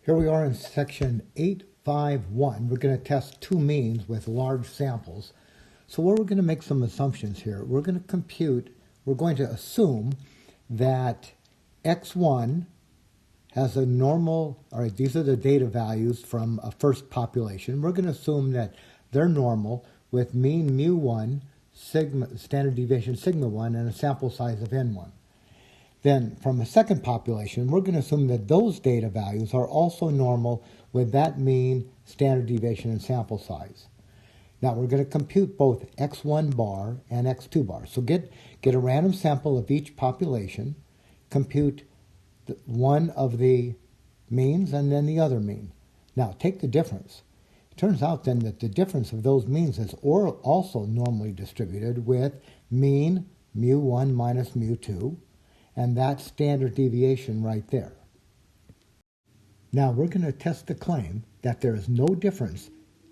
Here we are in section 851. We're going to test two means with large samples. So we're going to make some assumptions here. We're going to assume that x1 has a normal, all right, these are the data values from a first population. We're going to assume that they're normal with mean mu1, standard deviation sigma 1, and a sample size of n1. Then from a second population, we're going to assume that those data values are also normal with that mean, standard deviation, and sample size. Now we're going to compute both x1 bar and x2 bar. So get a random sample of each population, compute one of the means and then the other mean. Now take the difference. It turns out then that the difference of those means is also normally distributed with mean mu1 minus mu2, and that's standard deviation right there. Now we're going to test the claim that there is no difference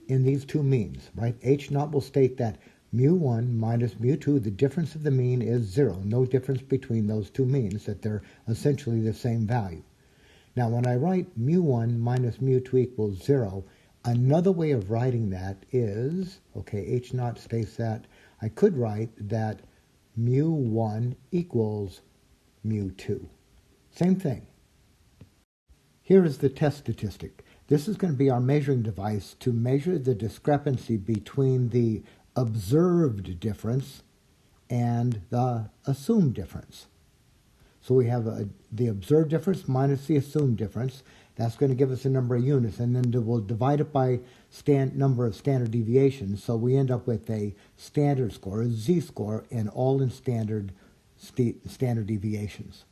in these two means, right? H naught will state that mu1 minus mu2, the difference of the mean is 0. No difference between those two means, that they're essentially the same value. Now when I write mu1 minus mu2 equals 0, another way of writing that is, okay, H naught states that, I could write that mu1 equals mu2. Same thing. Here is the test statistic. This is going to be our measuring device to measure the discrepancy between the observed difference and the assumed difference. So we have the observed difference minus the assumed difference. That's going to give us a number of units, and then we'll divide it by number of standard deviations. So we end up with a standard score, a z-score, and all in standard deviations.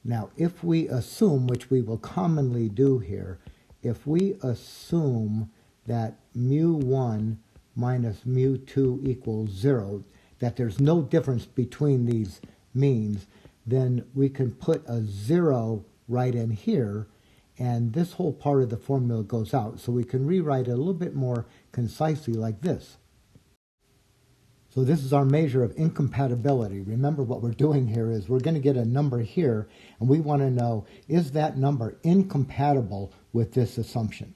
Now, if we assume, which we will commonly do here, if we assume that mu1 minus mu2 equals 0, that there's no difference between these means, then we can put a 0 right in here, and this whole part of the formula goes out. So we can rewrite it a little bit more concisely like this. So this is our measure of incompatibility. Remember, what we're doing here is we're going to get a number here, and we want to know, is that number incompatible with this assumption?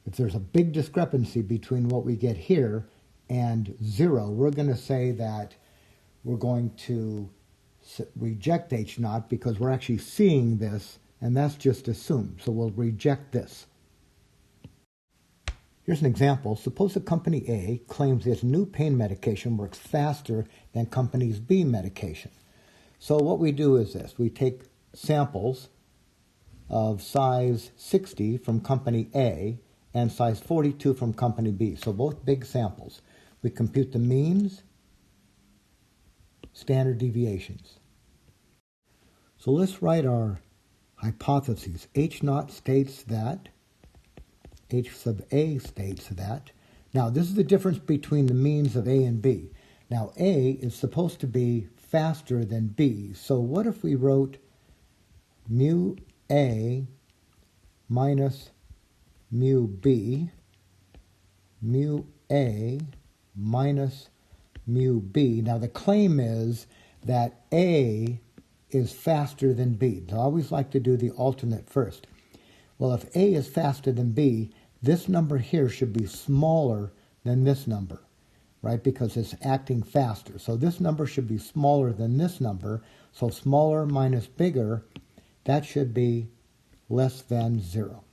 If there's a big discrepancy between what we get here and 0, we're going to say that we're going to reject H naught because we're actually seeing this, and that's just assumed. So we'll reject this. Here's an example. Suppose that company A claims its new pain medication works faster than company B medication. So what we do is this. We take samples of size 60 from company A and size 42 from company B. So both big samples. We compute the means, standard deviations. So let's write our hypotheses. H naught states that, H sub A states that. Now, this is the difference between the means of A and B. Now, A is supposed to be faster than B. So what if we wrote mu A minus mu B, mu A minus mu B. Now, the claim is that A is faster than B. I always like to do the alternate first. Well, if A is faster than B, this number here should be smaller than this number, right? Because it's acting faster. So this number should be smaller than this number. So smaller minus bigger, that should be less than 0.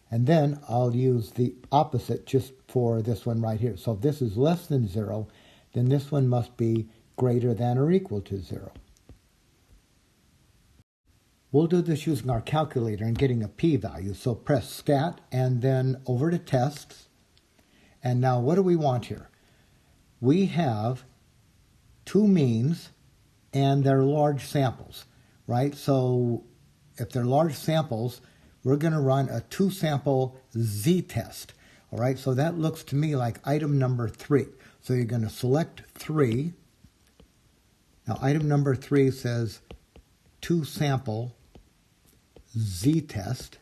And then I'll use the opposite just for this one right here. So if this is less than 0, then this one must be greater than or equal to 0. We'll do this using our calculator and getting a p-value. So press stat and then over to tests. And now what do we want here? We have two means and they're large samples, right? So if they're large samples, we're going to run a 2-sample z-test. All right, so that looks to me like item number 3. So you're going to select 3. Now item number 3 says 2-sample z-test.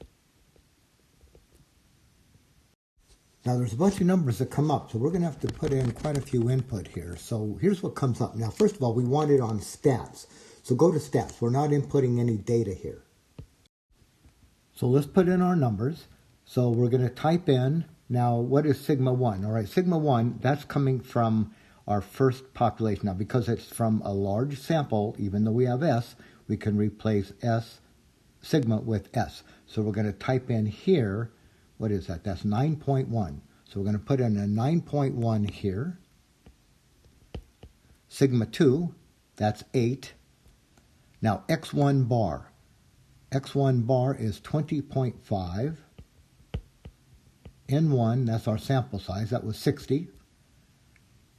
Now there's a bunch of numbers that come up, so we're going to have to put in quite a few input here. So here's what comes up. Now first of all, we want it on stats. So go to steps. We're not inputting any data here. So let's put in our numbers. So we're going to type in, now what is sigma 1? All right, sigma 1, that's coming from our first population. Now because it's from a large sample, even though we have S, we can replace S, sigma with S. So we're going to type in here, what is that? That's 9.1. So we're going to put in a 9.1 here. Sigma 2, that's 8. Now X1 bar. X1 bar is 20.5. N1, that's our sample size, that was 60.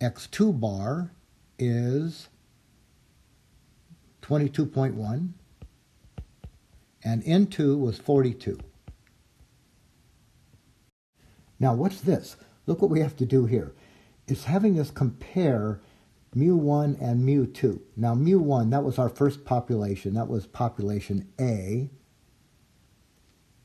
X2 bar is 22.1. And N2 was 42. Now what's this? Look what we have to do here. It's having us compare mu1 and mu2. Now mu1, that was our first population. That was population A.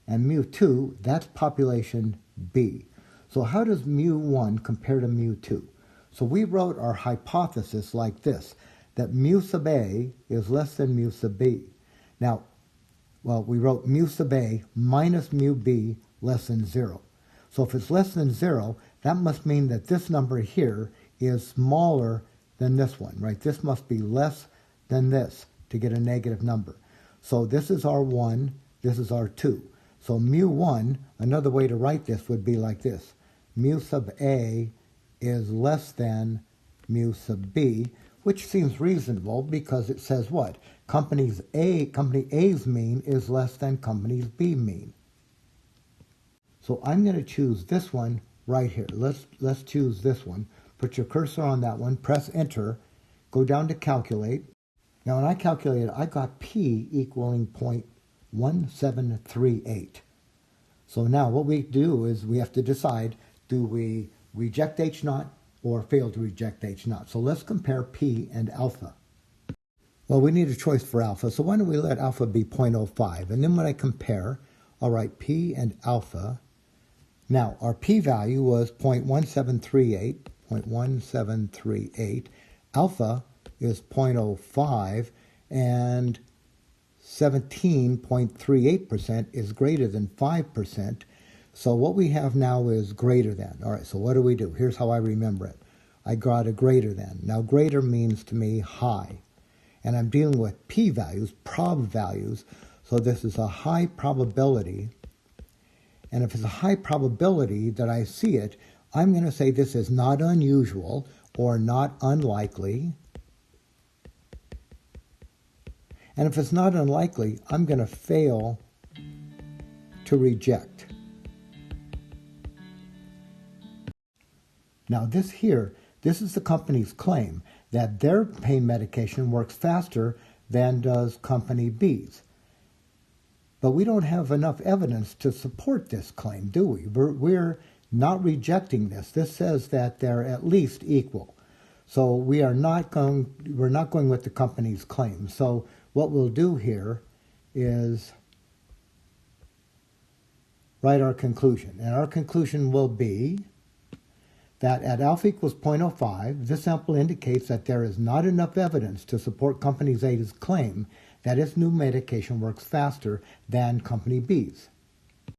And mu2, that's population B. So how does mu1 compare to mu2? So we wrote our hypothesis like this, that mu sub A is less than mu sub B. Now, well, we wrote mu sub A minus mu B less than 0. So if it's less than 0, that must mean that this number here is smaller than this one, right? This must be less than this to get a negative number. So this is our 1, this is our 2. So mu1, another way to write this would be like this. Mu sub A is less than mu sub B, which seems reasonable because it says what? Company A's mean is less than company B mean. So I'm going to choose this one right here. Let's choose this one. Put your cursor on that one, press enter, go down to calculate. Now when I calculated, I got P equaling 0.1738. So now what we do is we have to decide, do we reject H0 or fail to reject H0? So let's compare P and alpha. Well, we need a choice for alpha, so why don't we let alpha be 0.05? And then when I compare, I'll write P and alpha. Now, our p-value was 0.1738. Alpha is 0.05, and 17.38% is greater than 5%. So what we have now is greater than. All right, so what do we do? Here's how I remember it. I got a greater than. Now, greater means to me high. And I'm dealing with p-values, prob values. So this is a high probability. And if it's a high probability that I see it, I'm going to say this is not unusual or not unlikely. And if it's not unlikely, I'm going to fail to reject. Now this is the company's claim that their pain medication works faster than does company B's. But we don't have enough evidence to support this claim, do we? We're not rejecting this. This says that they're at least equal. So we're not going with the company's claim. So what we'll do here is write our conclusion. And our conclusion will be that at alpha equals 0.05, this sample indicates that there is not enough evidence to support company A's claim that its new medication works faster than company B's.